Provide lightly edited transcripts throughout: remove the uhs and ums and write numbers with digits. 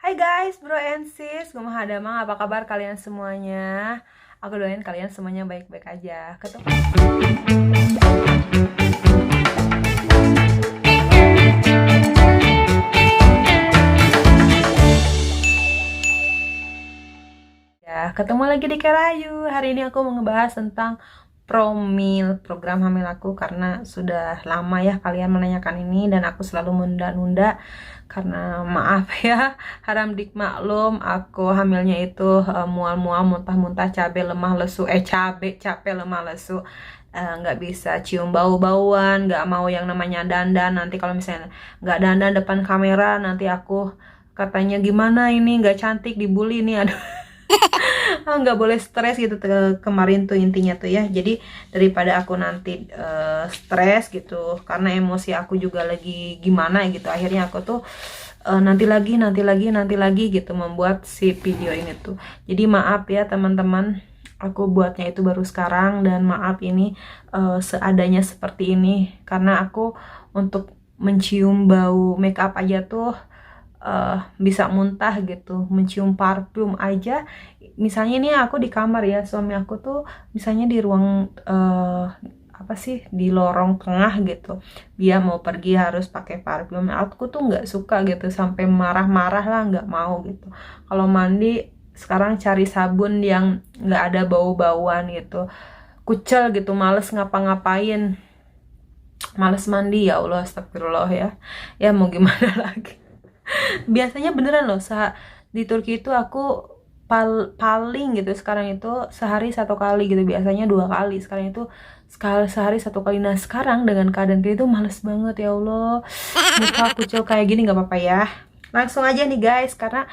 Hai guys, bro and sis, Damang, apa kabar kalian semuanya? Aku doain kalian semuanya baik-baik aja. Ketemu lagi di Kerayu. Hari ini aku mau ngebahas tentang Promil, program hamil aku, karena sudah lama ya kalian menanyakan ini dan aku selalu menunda-nunda karena maaf ya, haram dik maklum, aku hamilnya itu mual-mual, muntah-muntah, cabe lemah lesu, capek lemah lesu, nggak bisa cium bau-bauan, nggak mau yang namanya dandan. Nanti kalau misalnya nggak dandan depan kamera, nanti aku katanya gimana ini nggak cantik, dibully nih, aduh. Nggak boleh stres gitu kemarin tuh intinya tuh ya. Jadi daripada aku nanti stres gitu karena emosi aku juga lagi gimana gitu, akhirnya aku tuh nanti lagi gitu membuat si video ini tuh. Jadi maaf ya teman-teman, aku buatnya itu baru sekarang, dan maaf ini seadanya seperti ini karena aku untuk mencium bau make up aja tuh bisa muntah gitu, mencium parfum aja. Misalnya ini aku di kamar ya, suami aku tuh misalnya di ruang apa sih, di lorong tengah gitu, dia mau pergi harus pakai parfum, aku tuh nggak suka gitu, sampai marah-marah lah, nggak mau gitu. Kalau mandi sekarang cari sabun yang nggak ada bau-bauan gitu, kucel gitu, males ngapa-ngapain, males mandi, ya Allah, astagfirullah ya. Ya mau gimana lagi. Biasanya beneran loh, di Turki itu aku paling gitu sekarang itu sehari 1 kali gitu, biasanya 2 kali, sekarang itu sekali sehari 1 kali. Nah sekarang dengan keadaan kayak itu males banget, ya Allah, muka kucel kayak gini. Nggak apa-apa ya, langsung aja nih guys, karena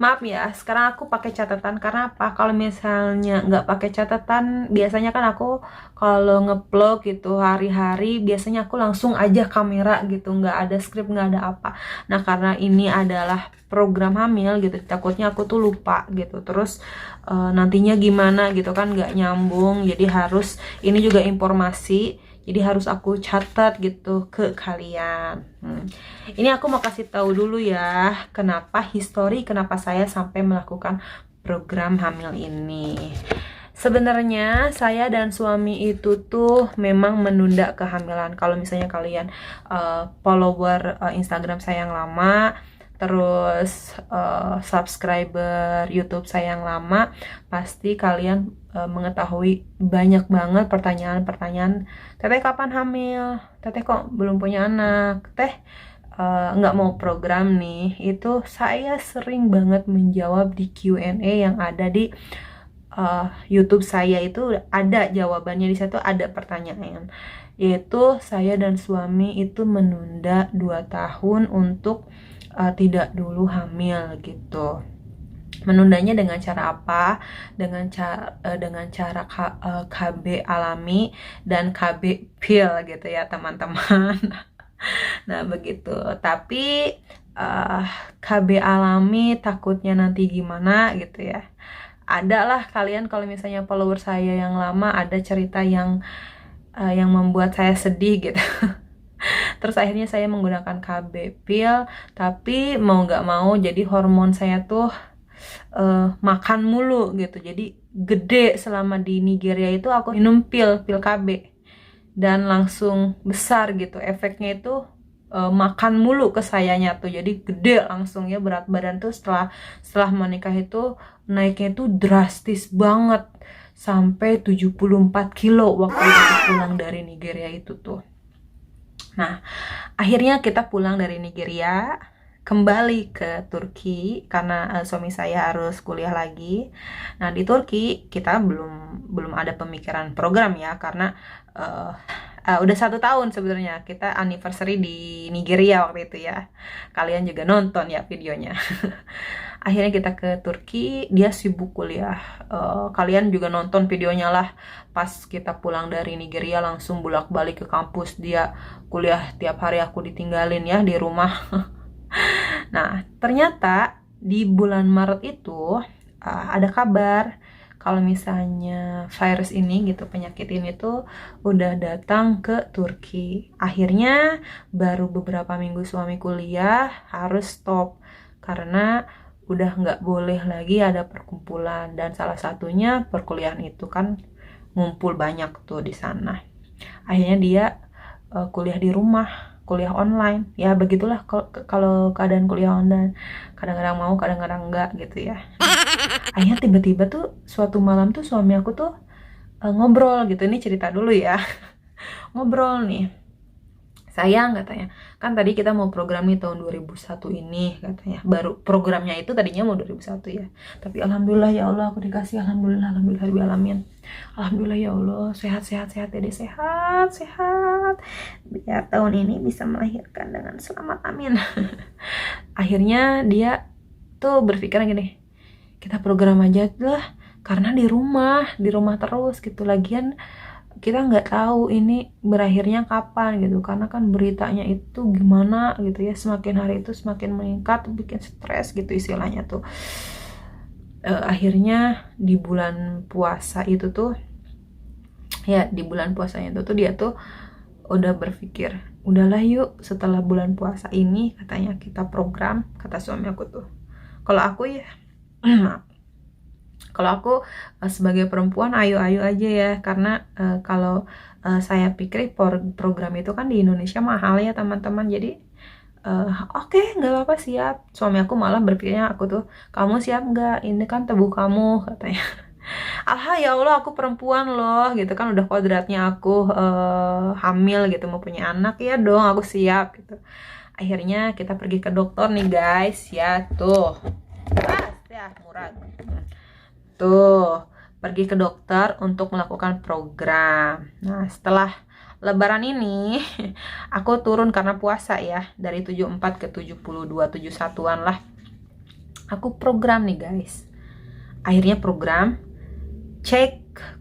maaf ya, sekarang aku pakai catatan. Karena apa? Kalau misalnya nggak pakai catatan, biasanya kan aku kalau ngevlog gitu hari-hari, biasanya aku langsung aja kamera gitu, nggak ada skrip, nggak ada apa. Nah karena ini adalah program hamil gitu, takutnya aku tuh lupa gitu, terus nantinya gimana gitu kan, nggak nyambung. Jadi harus, ini juga informasi, jadi harus aku catat gitu ke kalian. Ini aku mau kasih tahu dulu ya, kenapa saya sampai melakukan program hamil ini. Sebenarnya saya dan suami itu tuh memang menunda kehamilan. Kalau misalnya kalian follower Instagram saya yang lama, terus subscriber YouTube saya yang lama, pasti kalian mengetahui banyak banget pertanyaan-pertanyaan. Teteh kapan hamil? Teteh kok belum punya anak? Teh nggak mau program nih? Itu saya sering banget menjawab di Q&A yang ada di YouTube saya. Itu ada jawabannya, di situ ada pertanyaan, yaitu saya dan suami itu menunda 2 tahun untuk tidak dulu hamil gitu. Menundanya dengan cara apa? Dengan cara KB alami dan KB pil gitu ya teman-teman. Nah begitu. Tapi uh, KB alami takutnya nanti gimana gitu ya. Ada lah kalian, kalau misalnya follower saya yang lama, ada cerita yang membuat saya sedih gitu. Terus akhirnya saya menggunakan KB pil, tapi mau nggak mau jadi hormon saya tuh makan mulu gitu. Jadi gede. Selama di Nigeria itu aku minum pil KB dan langsung besar gitu. Efeknya itu makan mulu ke sayanya tuh, jadi gede langsung ya. Berat badan tuh setelah menikah itu naiknya itu drastis banget, sampai 74 kilo waktu aku pulang dari Nigeria itu tuh. Nah akhirnya kita pulang dari Nigeria kembali ke Turki karena suami saya harus kuliah lagi. Nah di Turki kita belum ada pemikiran program ya, karena udah 1 tahun sebenarnya kita anniversary di Nigeria waktu itu ya. Kalian juga nonton ya videonya. Akhirnya kita ke Turki, dia sibuk kuliah. Kalian juga nonton videonya lah. Pas kita pulang dari Nigeria langsung bolak-balik ke kampus, dia kuliah tiap hari, aku ditinggalin ya di rumah. Nah ternyata di bulan Maret itu ada kabar kalau misalnya virus ini gitu, penyakit ini tuh udah datang ke Turki. Akhirnya baru beberapa minggu suami kuliah harus stop karena udah nggak boleh lagi ada perkumpulan, dan salah satunya perkuliahan itu kan ngumpul banyak tuh di sana. Akhirnya dia kuliah di rumah, kuliah online. Ya begitulah kalau keadaan kuliah online, kadang-kadang mau kadang-kadang enggak gitu ya. Akhirnya tiba-tiba tuh suatu malam tuh suami aku tuh ngobrol gitu. Ini cerita dulu ya. Ngobrol nih, sayang katanya, kan tadi kita mau program nih tahun 2001 ini katanya, baru programnya itu tadinya mau 2001 ya, tapi alhamdulillah ya Allah aku dikasih, alhamdulillah alamin, alhamdulillah ya Allah, sehat ya deh, sehat biar tahun ini bisa melahirkan dengan selamat, amin. Akhirnya dia tuh berpikir gini, kita program aja lah, karena di rumah terus gitu, lagian kita nggak tahu ini berakhirnya kapan gitu, karena kan beritanya itu gimana gitu ya, semakin hari itu semakin meningkat, bikin stres gitu istilahnya tuh. Akhirnya di bulan puasa itu tuh ya, di bulan puasanya itu tuh dia tuh udah berpikir, udahlah yuk setelah bulan puasa ini katanya kita program, kata suami aku tuh. Kalau aku ya kalau aku sebagai perempuan ayo-ayo aja ya, karena kalau saya pikir program itu kan di Indonesia mahal ya teman-teman, jadi oke, nggak apa-apa, siap. Suami aku malah berpikirnya aku tuh, kamu siap nggak, ini kan tubuh kamu katanya. Ah ya Allah, aku perempuan loh gitu kan, udah kodratnya aku hamil gitu, mau punya anak, ya dong aku siap gitu. Akhirnya kita pergi ke dokter nih guys ya, tuh ya murah tuh, pergi ke dokter untuk melakukan program. Nah setelah lebaran ini aku turun karena puasa ya, dari 74 ke 72, 71an lah, aku program nih guys. Akhirnya program, cek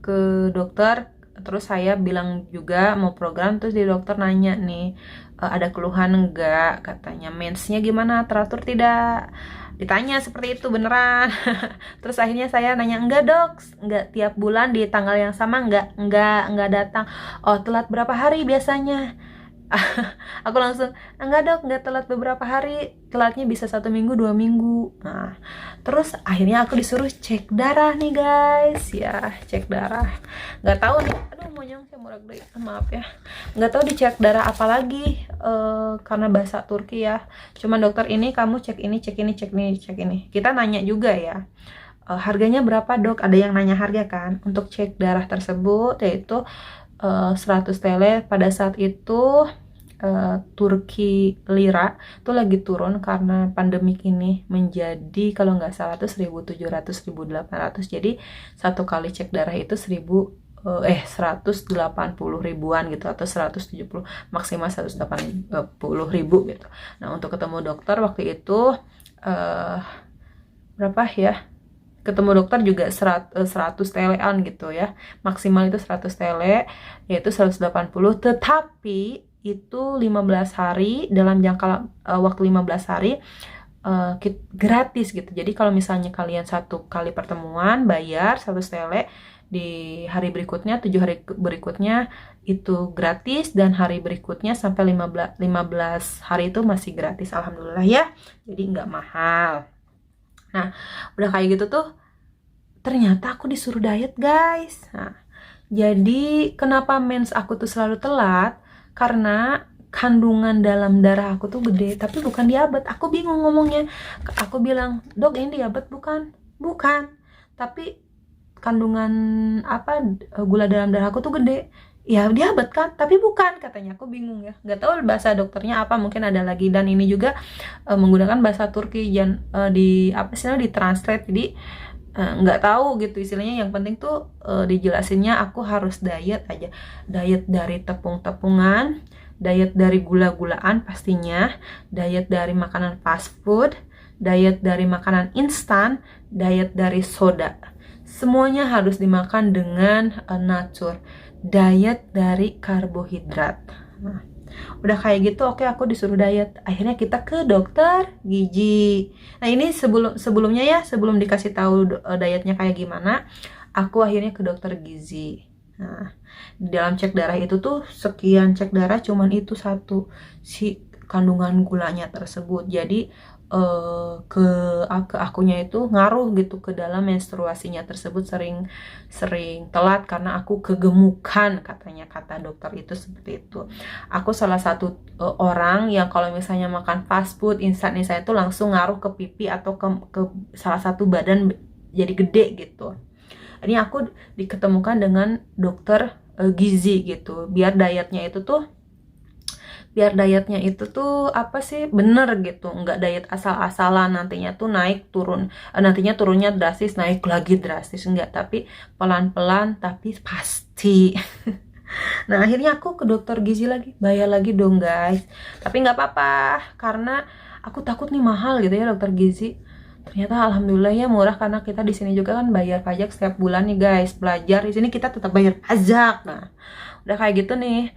ke dokter, terus saya bilang juga mau program, terus di dokter nanya nih, ada keluhan enggak, katanya mensnya gimana, teratur tidak, ditanya seperti itu beneran. Terus akhirnya saya nanya, enggak dok, enggak tiap bulan di tanggal yang sama, enggak datang. Oh telat berapa hari biasanya? Aku langsung, enggak dok, enggak telat beberapa hari, telatnya bisa 1 minggu 2 minggu. Nah terus akhirnya aku disuruh cek darah nih guys ya, cek darah. Nggak tahu nih, aduh monyong saya murag deh, maaf ya, nggak tahu dicek darah apa lagi, karena bahasa Turki ya. Cuman dokter ini, kamu cek ini, cek ini, cek ini, cek ini. Kita nanya juga ya, harganya berapa dok, ada yang nanya harga kan untuk cek darah tersebut, yaitu 100 TL. Pada saat itu Turki lira tuh lagi turun karena pandemik ini, menjadi kalau nggak salah tuh 1.700 1.800. Jadi satu kali cek darah itu 180 ribuan gitu, atau 170, maksimal 180 ribu gitu. Nah untuk ketemu dokter waktu itu berapa ya, ketemu dokter juga 100 TL-an gitu ya, maksimal itu 100 TL, yaitu 180, tetapi itu 15 hari, dalam jangka waktu 15 hari gratis gitu. Jadi kalau misalnya kalian satu kali pertemuan bayar 100 TL, di hari berikutnya, 7 hari berikutnya itu gratis, dan hari berikutnya sampai 15 hari itu masih gratis, alhamdulillah ya, jadi nggak mahal. Nah udah kayak gitu tuh, ternyata aku disuruh diet guys. Nah jadi kenapa mens aku tuh selalu telat, karena kandungan dalam darah aku tuh gede, tapi bukan diabetes. Aku bingung ngomongnya. Aku bilang, dok ini diabetes bukan, tapi kandungan gula dalam darah aku tuh gede. Ya diabetes kan, tapi bukan, katanya. Aku bingung ya, nggak tahu bahasa dokternya apa, mungkin ada lagi. Dan ini juga menggunakan bahasa Turki, di translate, jadi nggak tahu gitu istilahnya. Yang penting tuh dijelasinnya aku harus diet aja, diet dari tepung-tepungan, diet dari gula-gulaan pastinya, diet dari makanan fast food, diet dari makanan instan, diet dari soda, semuanya harus dimakan dengan natur, diet dari karbohidrat. Nah udah kayak gitu, oke aku disuruh diet. Akhirnya kita ke dokter gizi. Nah ini sebelumnya ya, sebelum dikasih tahu dietnya kayak gimana, aku akhirnya ke dokter gizi. Nah di dalam cek darah itu tuh sekian cek darah, cuman itu satu si kandungan gulanya tersebut. Jadi ke akunya itu ngaruh gitu ke dalam menstruasinya tersebut, sering telat karena aku kegemukan, katanya kata dokter itu seperti itu. Aku salah satu orang yang kalau misalnya makan fast food instan itu langsung ngaruh ke pipi atau ke salah satu badan jadi gede gitu. Ini aku diketemukan dengan dokter gizi gitu, biar dietnya itu tuh apa sih bener gitu, nggak diet asal-asalan nantinya tuh naik turun, nantinya turunnya drastis naik lagi drastis, enggak, tapi pelan-pelan tapi pasti. Nah akhirnya aku ke dokter gizi lagi, bayar lagi dong guys, tapi nggak apa-apa karena aku takut nih mahal gitu ya dokter gizi. Ternyata alhamdulillah ya murah karena kita di sini juga kan bayar pajak setiap bulan nih guys, belajar di sini kita tetap bayar pajak. Nah udah kayak gitu nih,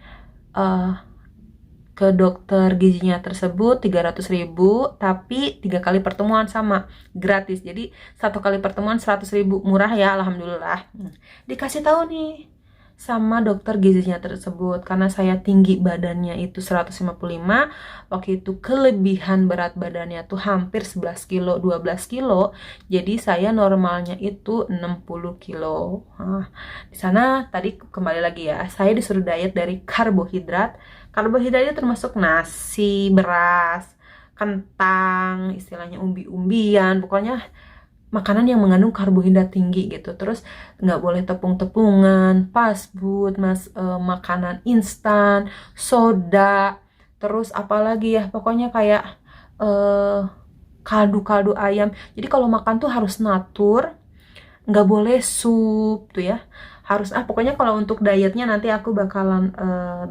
ke dokter gizinya tersebut 300.000, tapi 3 kali pertemuan sama gratis. Jadi 1 kali pertemuan 100.000, murah ya alhamdulillah. Dikasih tahu nih sama dokter gizinya tersebut, karena saya tinggi badannya itu 155, waktu itu kelebihan berat badannya tuh hampir 11 kilo 12 kilo, jadi saya normalnya itu 60 kilo. Nah, di sana tadi kembali lagi ya, saya disuruh diet dari karbohidrat itu termasuk nasi, beras, kentang, istilahnya umbi-umbian, pokoknya makanan yang mengandung karbohidrat tinggi gitu. Terus nggak boleh tepung-tepungan, fast food, makanan instan, soda, terus apalagi ya, pokoknya kayak kaldu-kaldu ayam. Jadi kalau makan tuh harus natur, nggak boleh sup tuh ya, harus pokoknya kalau untuk dietnya nanti aku bakalan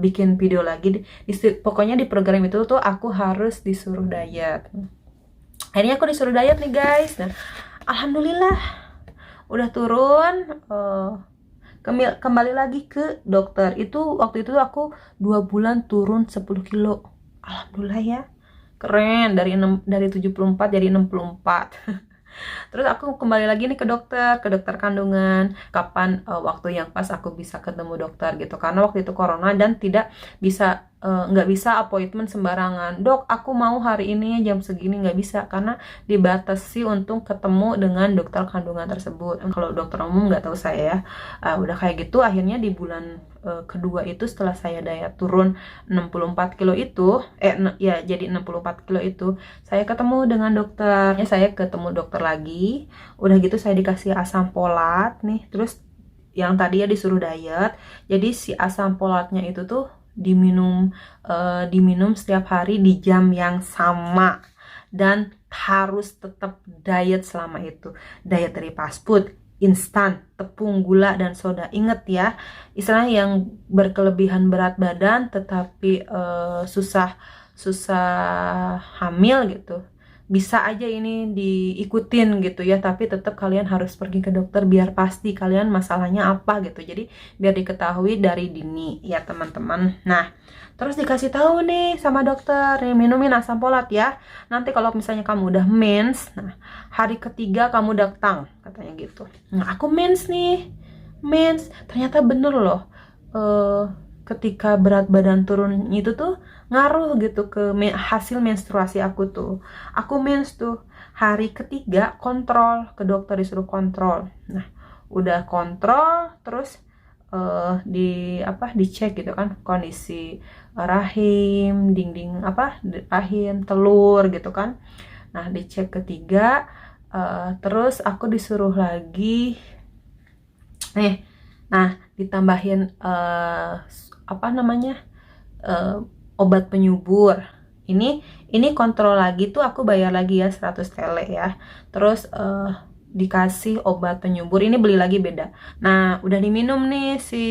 bikin video lagi. Pokoknya di program itu tuh aku harus disuruh diet. Akhirnya aku disuruh diet nih guys. Nah alhamdulillah udah turun, kembali lagi ke dokter. Itu waktu itu aku 2 bulan turun 10 kilo, alhamdulillah ya, keren, dari 74 jadi 64. Terus aku kembali lagi nih ke dokter kandungan. Kapan waktu yang pas aku bisa ketemu dokter gitu, karena waktu itu corona dan tidak bisa, nggak bisa appointment sembarangan. Dok aku mau hari ini jam segini, nggak bisa karena dibatasi untuk ketemu dengan dokter kandungan tersebut. Kalau dokter umum nggak tahu saya ya. Udah kayak gitu akhirnya di bulan kedua itu setelah saya diet turun 64 kilo itu, ya jadi 64 kilo itu, saya ketemu dengan dokter. Saya ketemu dokter lagi, udah gitu saya dikasih asam folat nih. Terus yang tadi ya disuruh diet, jadi si asam folatnya itu tuh diminum setiap hari di jam yang sama, dan harus tetap diet selama itu. Diet dari fast food, instan, tepung, gula, dan soda. Ingat ya, istilah yang berkelebihan berat badan tetapi susah hamil gitu, bisa aja ini diikutin gitu ya, tapi tetap kalian harus pergi ke dokter biar pasti kalian masalahnya apa gitu. Jadi biar diketahui dari dini ya teman-teman. Nah terus dikasih tahu nih sama dokter, nih minumin asam folat ya, nanti kalau misalnya kamu udah mens, nah hari ketiga kamu datang, katanya gitu. Nah aku mens ternyata bener loh, ketika berat badan turun itu tuh ngaruh gitu ke hasil menstruasi aku tuh. Aku mens tuh hari ketiga kontrol ke dokter, disuruh kontrol. Nah udah kontrol terus dicek gitu kan kondisi rahim, dinding rahim, telur gitu kan. Nah dicek ketiga, terus aku disuruh lagi nih, nah ditambahin obat penyubur. Ini kontrol lagi tuh aku bayar lagi ya 100 tele ya. Terus dikasih obat penyubur, ini beli lagi beda. Nah udah diminum nih si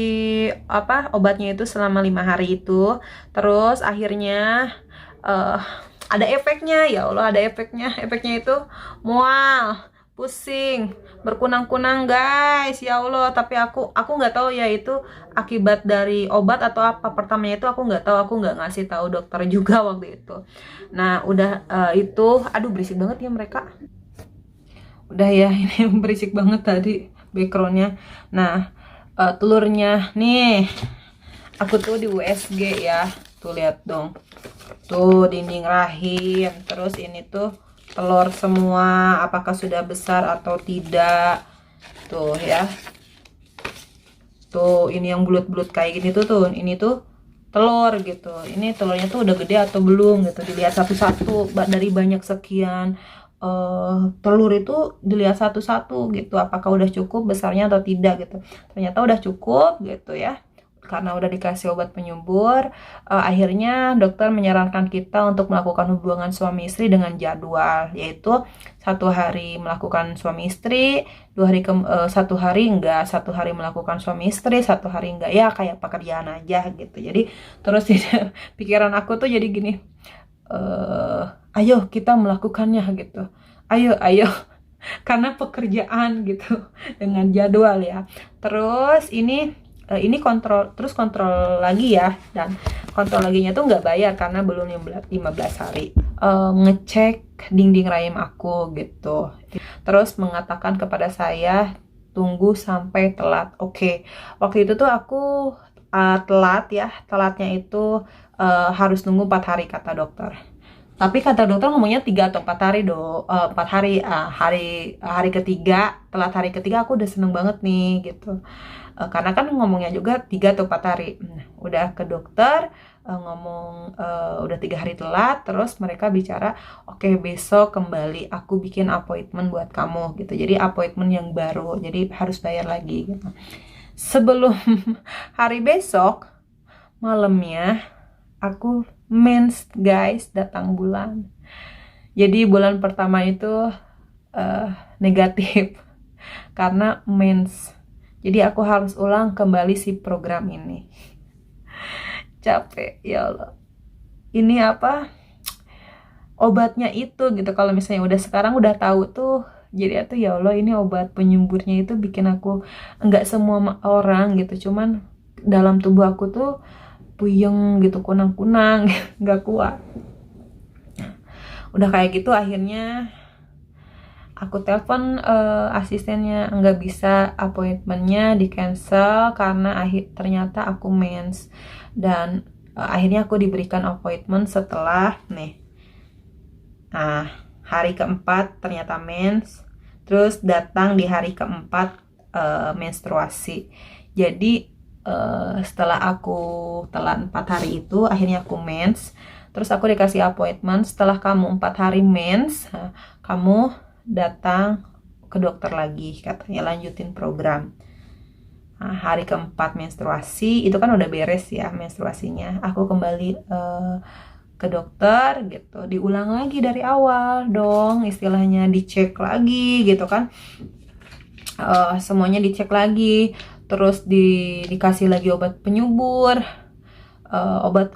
obatnya itu selama 5 hari itu. Terus akhirnya ada efeknya, ya Allah ada efeknya itu mual, pusing, berkunang-kunang guys, ya Allah. Tapi aku nggak tahu ya itu akibat dari obat atau apa. Pertamanya itu aku nggak tahu, aku nggak ngasih tahu dokter juga waktu itu. Nah udah itu, aduh berisik banget ya mereka. Udah ya, ini berisik banget tadi backgroundnya. Nah telurnya nih, aku tuh di USG ya, tuh lihat dong, tuh dinding rahim, terus ini tuh telur semua, apakah sudah besar atau tidak. Tuh ya. Tuh, ini yang bulat-bulat kayak gini tuh, ini tuh telur gitu. Ini telurnya tuh udah gede atau belum gitu. Dilihat satu-satu dari banyak sekian telur itu dilihat satu-satu gitu. Apakah udah cukup besarnya atau tidak gitu. Ternyata udah cukup gitu ya. Karena udah dikasih obat penyubur, akhirnya dokter menyarankan kita untuk melakukan hubungan suami istri dengan jadwal, yaitu 1 hari melakukan suami istri, 1 hari enggak, 1 hari melakukan suami istri, 1 hari enggak, ya kayak pekerjaan aja gitu. Jadi terus pikiran aku tuh jadi gini, ayo kita melakukannya gitu, ayo karena pekerjaan gitu dengan jadwal ya. Terus ini kontrol lagi ya, dan kontrol laginya tuh nggak bayar karena belum 15 hari. Ngecek dinding rahim aku gitu, terus mengatakan kepada saya tunggu sampai telat. Oke, waktu itu tuh aku telat ya, telatnya itu harus nunggu 4 hari kata dokter. Tapi kata dokter ngomongnya 3 atau 4 hari 4 hari. Hari ketiga, telat hari ketiga aku udah seneng banget nih gitu. Karena kan ngomongnya juga 3 atau 4 hari. Udah ke dokter, ngomong udah 3 hari telat, terus mereka bicara, oke, besok kembali aku bikin appointment buat kamu gitu. Jadi appointment yang baru, jadi harus bayar lagi gitu. Sebelum hari besok, malamnya aku mens guys, datang bulan. Jadi bulan pertama itu negatif karena mens. Jadi aku harus ulang kembali si program ini. Capek ya Allah. Ini apa? Obatnya itu gitu. Kalau misalnya udah sekarang udah tahu tuh, jadi tuh ya Allah, ini obat penyemburnya itu bikin aku, enggak semua orang gitu, cuman dalam tubuh aku tuh puyeng gitu, kunang-kunang, nggak kuat. Udah kayak gitu akhirnya aku telepon asistennya, nggak bisa, appointmentnya di cancel karena ternyata aku mens. Dan akhirnya aku diberikan appointment setelah hari keempat ternyata mens, terus datang di hari keempat menstruasi. Jadi setelah aku telat 4 hari itu, akhirnya aku mens. Terus aku dikasih appointment, setelah kamu 4 hari mens, kamu datang ke dokter lagi, katanya lanjutin program. Hari keempat menstruasi itu kan udah beres ya menstruasinya, aku kembali ke dokter gitu, diulang lagi dari awal dong, istilahnya dicek lagi gitu kan. Semuanya dicek lagi, terus dikasih lagi obat penyubur.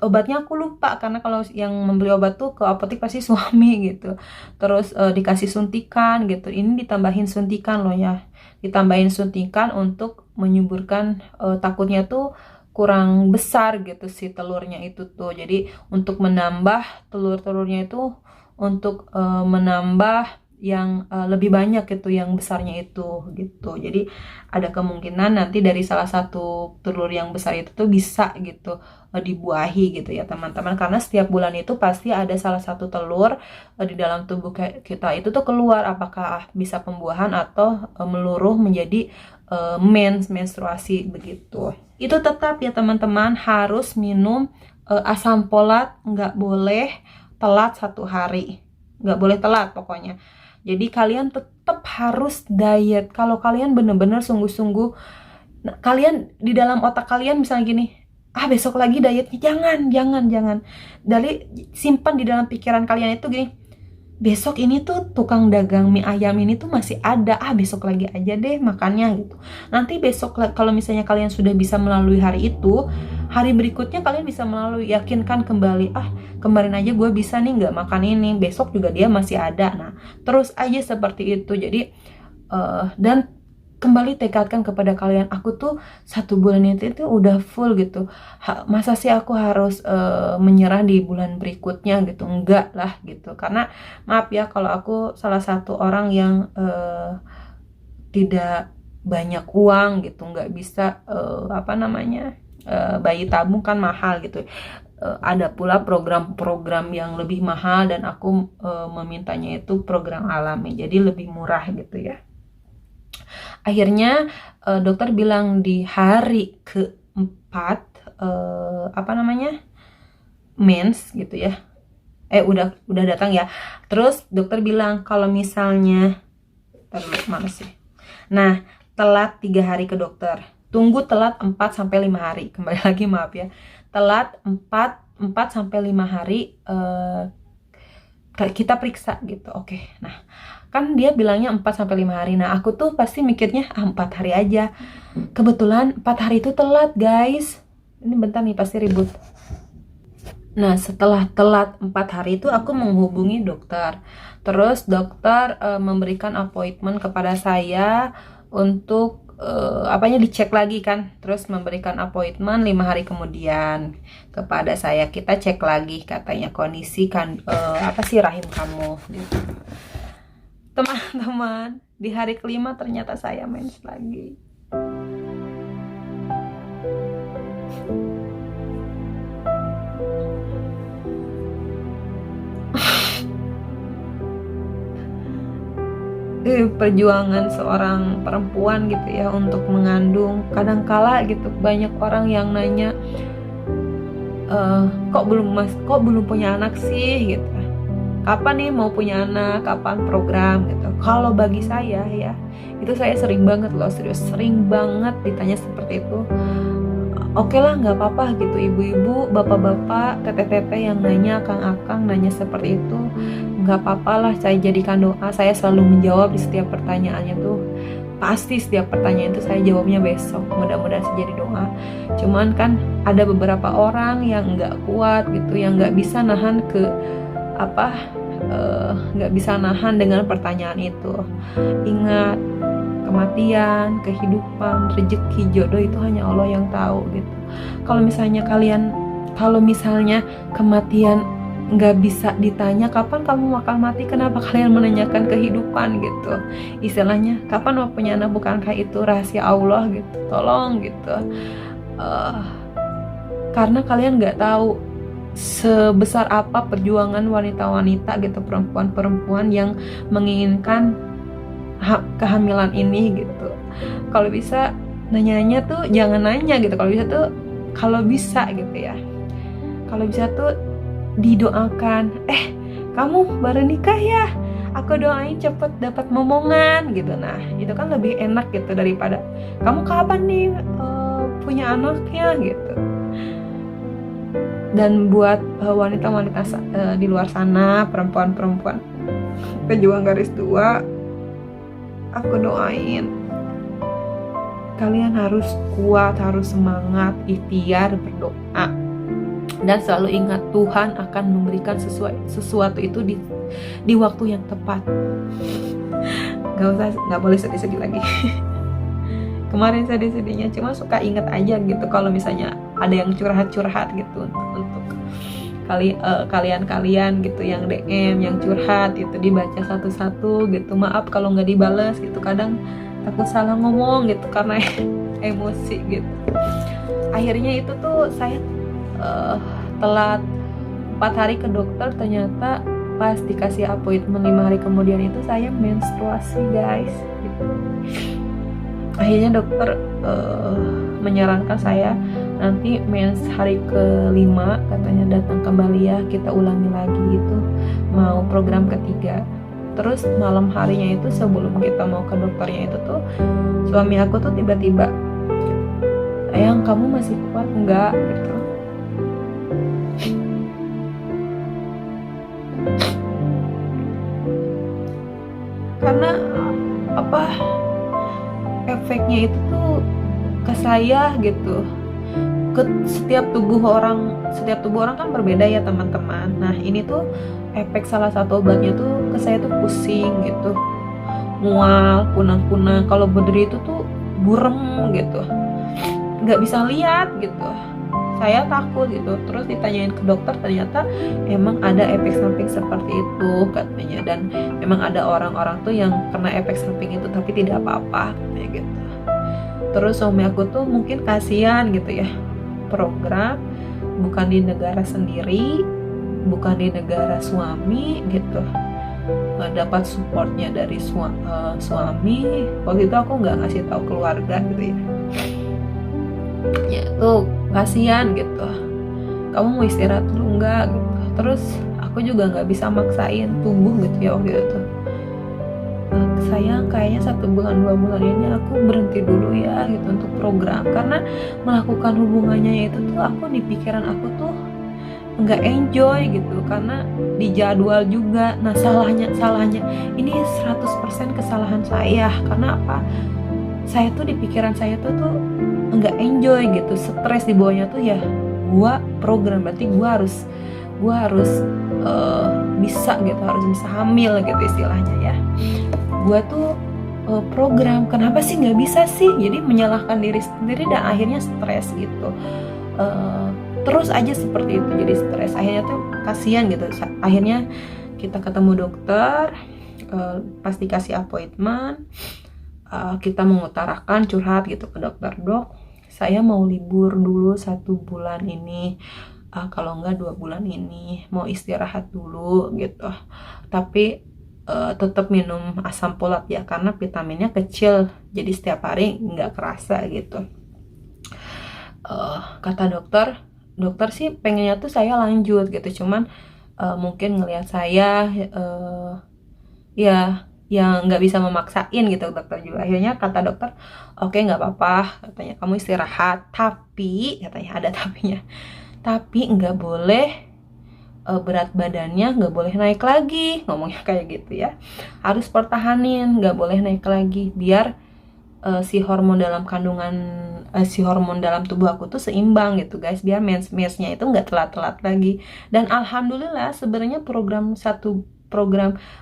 Obatnya aku lupa karena kalau yang membeli obat tuh ke apotek pasti suami gitu. Terus dikasih suntikan gitu. Ini ditambahin suntikan loh ya. Ditambahin suntikan untuk menyuburkan, takutnya tuh kurang besar gitu si telurnya itu tuh. Jadi untuk menambah telur-telurnya itu, untuk menambah yang lebih banyak gitu, yang besarnya itu gitu. Jadi ada kemungkinan nanti dari salah satu telur yang besar itu tuh bisa gitu dibuahi gitu ya teman-teman, karena setiap bulan itu pasti ada salah satu telur di dalam tubuh kita itu tuh keluar, apakah bisa pembuahan atau meluruh menjadi menstruasi begitu. Itu tetap ya teman-teman, harus minum asam folat, nggak boleh telat 1 hari, nggak boleh telat pokoknya. Jadi kalian tetap harus diet. Kalau kalian bener-bener sungguh-sungguh, kalian di dalam otak kalian misalnya gini, besok lagi dietnya, jangan. Dari simpan di dalam pikiran kalian itu gini, besok ini tuh tukang dagang mie ayam ini tuh masih ada, besok lagi aja deh makannya gitu. Nanti besok kalau misalnya kalian sudah bisa melalui hari itu, hari berikutnya kalian bisa melalui, yakinkan kembali, kemarin aja gue bisa nih nggak makan ini, besok juga dia masih ada. Nah terus aja seperti itu. Jadi dan kembali tekadkan kepada kalian, aku tuh 1 bulan itu udah full gitu. Masa sih aku harus menyerah di bulan berikutnya gitu? Enggak lah gitu. Karena maaf ya, kalau aku salah satu orang yang tidak banyak uang gitu, nggak bisa bayi tabung kan mahal gitu. ada pula program-program yang lebih mahal dan aku memintanya itu program alami, jadi lebih murah gitu ya. Akhirnya dokter bilang di hari keempat mens gitu ya, udah datang ya. Terus dokter bilang kalau misalnya mana sih, nah telat 3 hari ke dokter, tunggu telat 4-5 hari, kembali lagi maaf ya, telat 4-5 hari kita periksa gitu. Oke. Nah, kan dia bilangnya 4-5 hari. Nah, aku tuh pasti mikirnya 4 hari aja. Kebetulan 4 hari itu telat, guys. Ini bentar nih, pasti ribut. Nah, setelah telat 4 hari itu aku menghubungi dokter. Terus dokter memberikan appointment kepada saya untuk dicek lagi kan. Terus memberikan appointment 5 hari kemudian kepada saya. Kita cek lagi katanya kondisi kan rahim kamu gitu. Teman-teman, di hari kelima ternyata saya mens lagi. Perjuangan seorang perempuan gitu ya untuk mengandung, kadangkala gitu banyak orang yang nanya kok belum punya anak sih gitu, kapan nih mau punya anak, kapan program gitu. Kalau bagi saya ya, itu saya sering banget loh, serius sering banget ditanya seperti itu. Oke lah, nggak apa-apa gitu, ibu-ibu, bapak-bapak, teteh-teteh yang nanya, akang-akang nanya seperti itu, nggak apa-apa lah, saya jadikan doa. Saya selalu menjawab di setiap pertanyaannya tuh, pasti setiap pertanyaan itu saya jawabnya besok, mudah-mudahan sih jadi doa. Cuman kan ada beberapa orang yang nggak kuat gitu, yang nggak bisa nahan nggak bisa nahan dengan pertanyaan itu. Ingat, kematian, kehidupan, rezeki, jodoh itu hanya Allah yang tahu gitu. Kalau misalnya kematian nggak bisa ditanya kapan kamu bakal mati, kenapa kalian menanyakan kehidupan gitu? Istilahnya kapan mau punya anak, bukankah itu rahasia Allah gitu? Tolong gitu. Karena kalian nggak tahu sebesar apa perjuangan wanita-wanita gitu, perempuan-perempuan yang menginginkan kehamilan ini gitu. Kalau bisa nanyanya tuh jangan nanya gitu, kalau bisa gitu ya, kalau bisa tuh didoakan, kamu baru nikah ya, aku doain cepet dapat momongan gitu. Nah itu kan lebih enak gitu daripada kamu kapan nih punya anaknya gitu. Dan buat wanita-wanita di luar sana, perempuan-perempuan pejuang garis 2, aku doain kalian harus kuat, harus semangat, ikhtiar, berdoa, dan selalu ingat Tuhan akan memberikan sesuatu itu di waktu yang tepat. Nggak boleh sedih-sedih lagi. Kemarin sedih-sedihnya, cuma suka inget aja gitu kalau misalnya ada yang curhat-curhat gitu untuk kalian gitu yang DM, yang curhat gitu, dibaca satu-satu gitu. Maaf kalau nggak dibales gitu, kadang takut salah ngomong gitu karena emosi gitu. Akhirnya itu tuh saya telat 4 hari ke dokter, ternyata pas dikasih appointment 5 hari kemudian itu saya menstruasi, guys gitu. Akhirnya dokter menyarankan saya nanti mens hari ke-5 katanya datang kembali ya, kita ulangi lagi itu, mau program ketiga. Terus malam harinya itu sebelum kita mau ke dokternya itu tuh suami aku tuh tiba-tiba, "Ayang, kamu masih kuat enggak?" gitu. Karena efeknya itu tuh ke saya gitu, ke setiap tubuh orang kan berbeda ya teman-teman. Nah ini tuh efek salah satu obatnya tuh ke saya tuh pusing gitu, mual, kunang-kunang, kalau berdiri itu tuh burem gitu, nggak bisa lihat gitu. Saya takut gitu. Terus ditanyain ke dokter, ternyata emang ada efek samping seperti itu katanya, dan memang ada orang-orang tuh yang kena efek samping itu tapi tidak apa-apa katanya gitu. Terus suami aku tuh mungkin kasihan gitu ya, program bukan di negara sendiri, bukan di negara suami gitu. Dapat supportnya dari suami. Waktu itu aku nggak ngasih tahu keluarga gitu ya. Ya tuh kasihan gitu. Kamu mau istirahat dulu nggak gitu. Terus aku juga nggak bisa maksain tubuh gitu ya waktu itu. Sayang, kayaknya 1 bulan 2 bulan ini aku berhenti dulu ya gitu untuk program, karena melakukan hubungannya itu tuh aku di pikiran aku tuh nggak enjoy gitu, karena di jadwal juga. Nah salahnya ini 100% kesalahan saya. Karena apa? Saya tuh di pikiran saya tuh nggak enjoy gitu, stres di bawahnya tuh ya. Gua program berarti gua harus bisa gitu, harus bisa hamil gitu istilahnya ya. Gua tuh program, kenapa sih nggak bisa sih? Jadi menyalahkan diri sendiri dan akhirnya stres gitu. Terus aja seperti itu, jadi stres. Akhirnya tuh kasihan gitu. Akhirnya kita ketemu dokter, pas dikasih appointment, kita mengutarakan, curhat gitu ke dokter. Dok, saya mau libur dulu 1 bulan ini, kalau enggak 2 bulan ini, mau istirahat dulu gitu. Tapi tetap minum asam folat ya, karena vitaminnya kecil, jadi setiap hari nggak kerasa gitu. Kata dokter sih pengennya tuh saya lanjut gitu, cuman mungkin ngelihat saya ya nggak bisa memaksain gitu dokter juga. Akhirnya kata dokter, oke, nggak apa-apa, katanya kamu istirahat, tapi katanya ada tapinya, tapi nggak boleh berat badannya nggak boleh naik lagi, ngomongnya kayak gitu ya. Harus pertahanin, nggak boleh naik lagi, biar si hormon dalam tubuh aku tuh seimbang gitu guys, biar mensnya itu nggak telat-telat lagi. Dan alhamdulillah sebenarnya program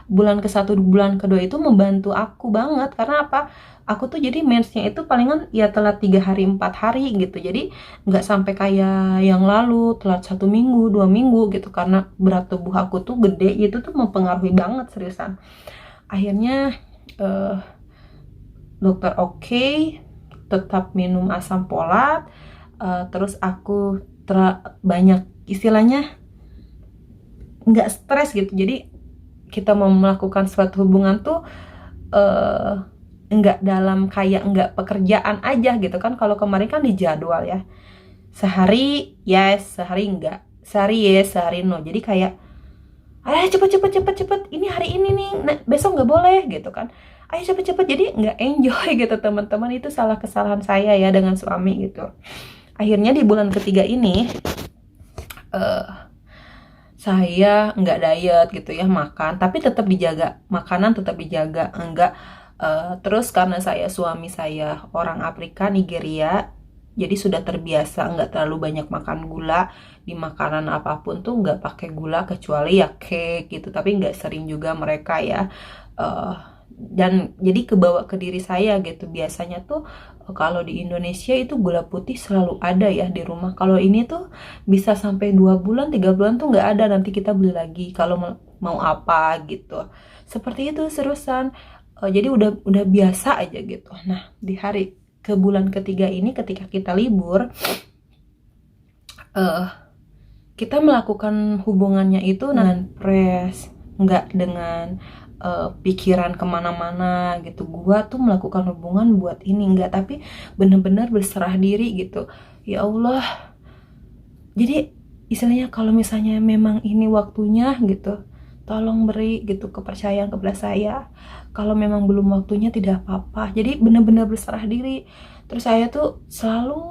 bulan ke-1 bulan kedua itu membantu aku banget. Karena apa? Aku tuh jadi mensnya itu palingan ya telat 3 hari 4 hari gitu, jadi nggak sampai kayak yang lalu telat 1 minggu 2 minggu gitu, karena berat tubuh aku tuh gede. Itu tuh mempengaruhi banget seriusan. Akhirnya dokter oke, tetap minum asam folat, terus aku banyak istilahnya nggak stres gitu. Jadi kita mau melakukan suatu hubungan tuh nggak dalam kayak nggak pekerjaan aja gitu kan. Kalau kemarin kan di jadwal ya, sehari yes, sehari enggak, sehari yes, sehari no. Jadi kayak ayo cepet, ini hari ini nih, nah, besok nggak boleh gitu kan. Ayo cepet, jadi nggak enjoy gitu teman-teman. Itu kesalahan saya ya dengan suami gitu. Akhirnya di bulan ketiga ini saya nggak diet gitu ya, makan tapi tetap dijaga, makanan tetap dijaga, enggak. Terus karena suami saya orang Afrika, Nigeria, jadi sudah terbiasa nggak terlalu banyak makan gula. Di makanan apapun tuh nggak pakai gula, kecuali ya cake gitu, tapi nggak sering juga mereka ya. Dan jadi kebawa ke diri saya gitu. Biasanya tuh kalau di Indonesia itu gula putih selalu ada ya di rumah. Kalau ini tuh bisa sampai 2 bulan 3 bulan tuh nggak ada, nanti kita beli lagi kalau mau apa gitu. Seperti itu seriusan. Jadi udah biasa aja gitu. Nah di hari ke bulan ketiga ini, ketika kita libur, kita melakukan hubungannya itu dengan press, nggak dengan pikiran kemana-mana gitu. Gua tuh melakukan hubungan buat ini, nggak, tapi bener-bener berserah diri gitu. Ya Allah, jadi istilahnya kalau misalnya memang ini waktunya gitu, tolong beri gitu kepercayaan kepada saya. Kalau memang belum waktunya tidak apa-apa. Jadi benar-benar berserah diri. Terus saya tuh selalu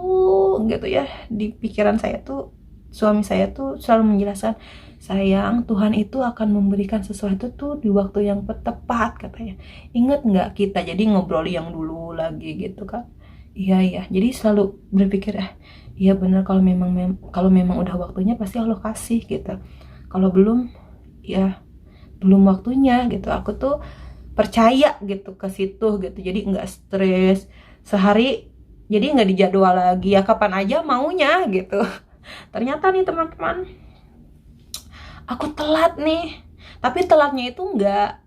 gitu ya, di pikiran saya tuh suami saya tuh selalu menjelaskan, sayang, Tuhan itu akan memberikan sesuatu tuh di waktu yang tepat katanya. Ingat nggak kita jadi ngobrol yang dulu lagi gitu kan? Iya. Jadi selalu berpikir iya benar, kalau memang udah waktunya pasti Allah kasih gitu. Kalau belum ya belum waktunya gitu. Aku tuh percaya gitu ke situ gitu. Jadi nggak stres. Sehari jadi nggak dijadwal lagi ya, kapan aja maunya gitu. Ternyata nih teman-teman, aku telat nih. Tapi telatnya itu nggak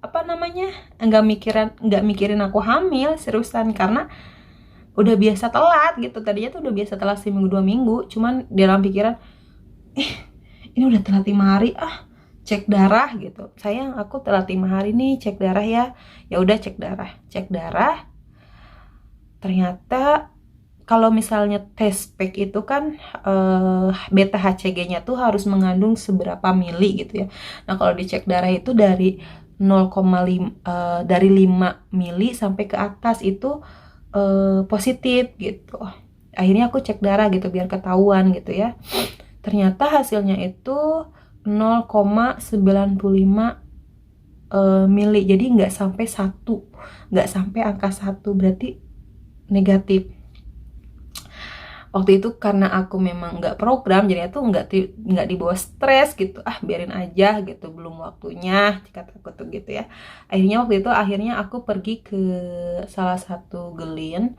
mikirin aku hamil, seriusan, karena udah biasa telat gitu. Tadinya tuh udah biasa telat 1 minggu 2 minggu, cuman dalam pikiran ini udah telat 5 hari, cek darah gitu. Sayang, aku telat 5 hari nih, cek darah ya. Ya udah cek darah. Ternyata kalau misalnya tes pack itu kan beta HCG-nya tuh harus mengandung seberapa mili gitu ya. Nah, kalau dicek darah itu dari 0,5 dari 5 mili sampai ke atas itu positif gitu. Akhirnya aku cek darah gitu biar ketahuan gitu ya. Ternyata hasilnya itu 0,95 mili. Jadi nggak sampai 1, nggak sampai angka 1, berarti negatif. Waktu itu karena aku memang nggak program, jadi tuh nggak dibawa stres gitu, biarin aja gitu, belum waktunya, kata aku tuh gitu ya. Akhirnya aku pergi ke salah satu gelin,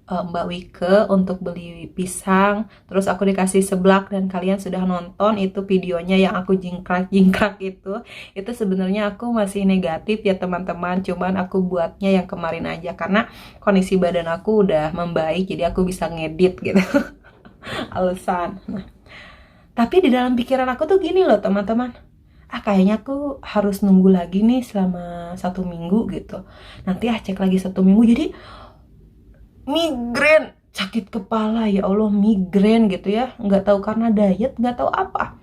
Mbak Wike, untuk beli pisang. Terus aku dikasih seblak, dan kalian sudah nonton itu videonya yang aku jingkrak itu sebenarnya aku masih negatif ya teman-teman, cuman aku buatnya yang kemarin aja karena kondisi badan aku udah membaik, jadi aku bisa ngedit gitu. Alasan. Nah, tapi di dalam pikiran aku tuh gini loh teman-teman, kayaknya aku harus nunggu lagi nih selama 1 minggu gitu, nanti cek lagi 1 minggu. Jadi migrain, sakit kepala, ya Allah, migrain gitu ya, nggak tahu karena diet, nggak tahu apa.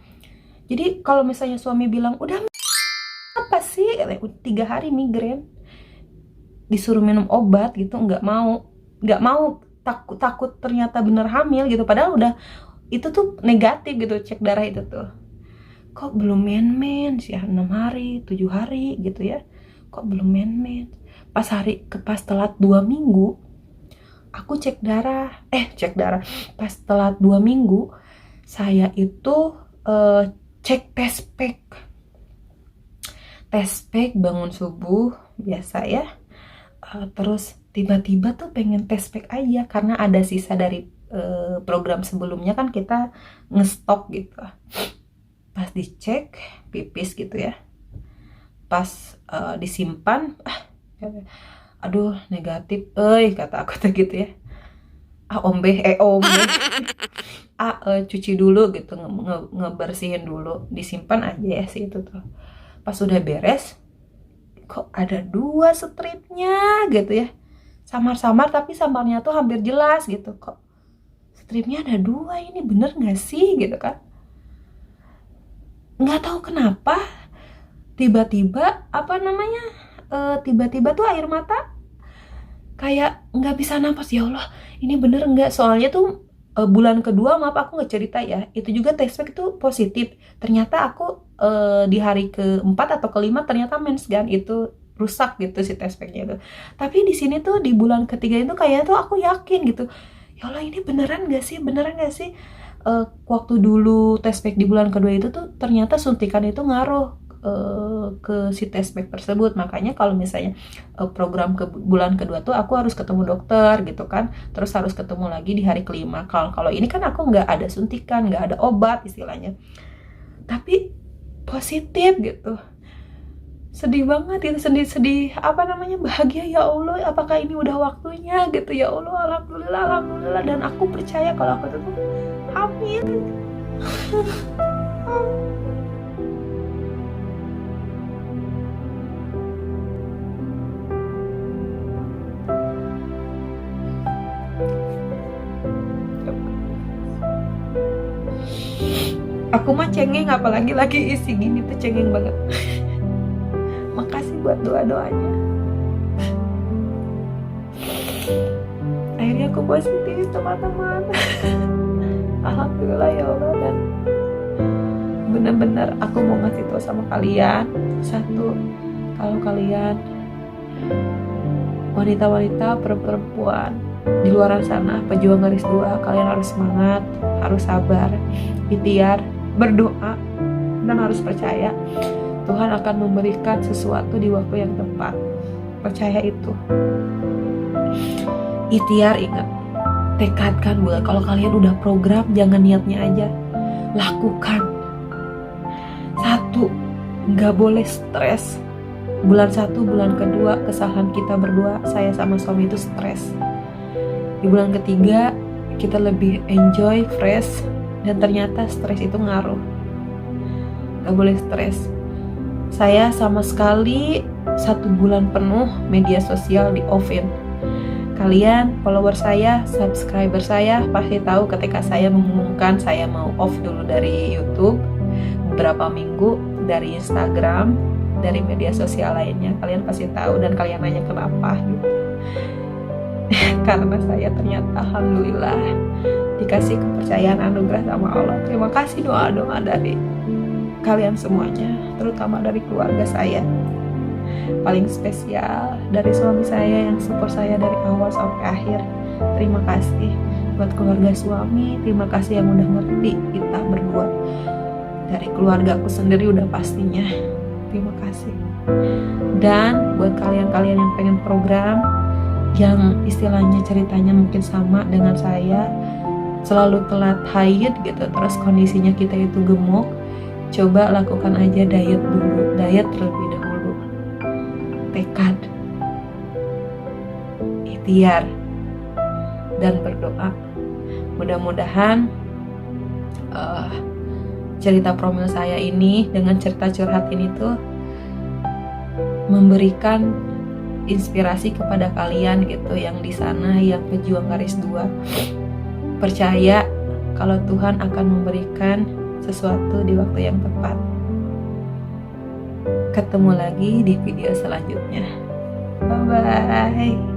Jadi kalau misalnya suami bilang udah apa sih, 3 hari migrain, disuruh minum obat gitu, nggak mau, takut ternyata bener hamil gitu, padahal udah itu tuh negatif gitu, cek darah itu tuh. Kok belum mens ya, 6 hari 7 hari gitu ya, kok belum mens. Pas telat 2 minggu aku cek darah, pas telat 2 minggu saya itu cek tes pack bangun subuh biasa ya. Terus tiba-tiba tuh pengen tes pack aja karena ada sisa dari program sebelumnya kan, kita ngestok gitu. Pas dicek pipis gitu ya, pas disimpan, aduh negatif, kata aku tuh gitu ya. Ombe cuci dulu gitu, ngebersihin dulu, disimpan aja ya sih itu tuh. Pas udah beres, kok ada 2 stripnya gitu ya, samar-samar, tapi samarnya tuh hampir jelas gitu. Kok stripnya ada 2, ini bener nggak sih gitu kan. Nggak tahu kenapa tiba-tiba tiba-tiba tuh air mata kayak nggak bisa napas. Ya Allah, ini bener nggak? Soalnya tuh bulan kedua, maaf aku nggak cerita ya, itu juga tes pack itu positif. Ternyata aku di hari keempat atau kelima ternyata mens kan, itu rusak gitu si tes packnya itu. Tapi di sini tuh di bulan ketiga itu kayak tuh aku yakin gitu, ya Allah ini beneran nggak sih, waktu dulu tes pack di bulan kedua itu tuh ternyata suntikan itu ngaruh ke si tes pack tersebut. Makanya kalau misalnya program ke bulan kedua tuh aku harus ketemu dokter gitu kan, terus harus ketemu lagi di hari kelima. Kalau ini kan aku nggak ada suntikan, nggak ada obat istilahnya, tapi positif gitu. Sedih banget itu, sedih bahagia, ya Allah apakah ini udah waktunya gitu, ya Allah, alhamdulillah. Dan aku percaya kalau aku tuh hamil. Aku mah cengeng, apalagi lagi isi gini tuh cengeng banget. Makasih buat doa-doanya. Akhirnya aku positif teman-teman. Alhamdulillah ya Allah. Dan benar-benar aku mau ngasih tahu sama kalian satu, kalau kalian wanita-wanita, perempuan di luar sana, pejuang garis 2, kalian harus semangat, harus sabar, ikhtiar, berdoa, dan harus percaya Tuhan akan memberikan sesuatu di waktu yang tepat. Percaya itu. Ikhtiar, ingat, tekadkan buat kalau kalian udah program, jangan niatnya aja, lakukan. 1, nggak boleh stres. Bulan 1, bulan kedua, kesalahan kita berdua, saya sama suami itu stres. Di bulan ketiga kita lebih enjoy, fresh, dan ternyata stres itu ngaruh. gak boleh stres. Saya sama sekali 1 bulan penuh media sosial di offin. Kalian follower saya, subscriber saya pasti tahu ketika saya mengumumkan saya mau off dulu dari YouTube beberapa minggu, dari Instagram, dari media sosial lainnya. Kalian pasti tahu dan kalian nanya kenapa gitu. Karena saya ternyata alhamdulillah dikasih kepercayaan anugerah sama Allah. Terima kasih doa-doa dari kalian semuanya, terutama dari keluarga saya. Paling spesial dari suami saya yang support saya dari awal sampai akhir. Terima kasih buat keluarga suami, terima kasih yang udah ngerti kita berdua. Dari keluarga aku sendiri udah pastinya. Terima kasih. Dan buat kalian-kalian yang pengen program yang istilahnya ceritanya mungkin sama dengan saya, selalu telat haid gitu, terus kondisinya kita itu gemuk, coba lakukan aja diet dulu, diet terlebih dahulu. Tekad, ikhtiar, dan berdoa. Mudah-mudahan cerita promil saya ini dengan cerita curhat ini tuh memberikan inspirasi kepada kalian gitu yang di sana, yang pejuang garis 2. Percaya kalau Tuhan akan memberikan sesuatu di waktu yang tepat. Ketemu lagi di video selanjutnya. Bye bye.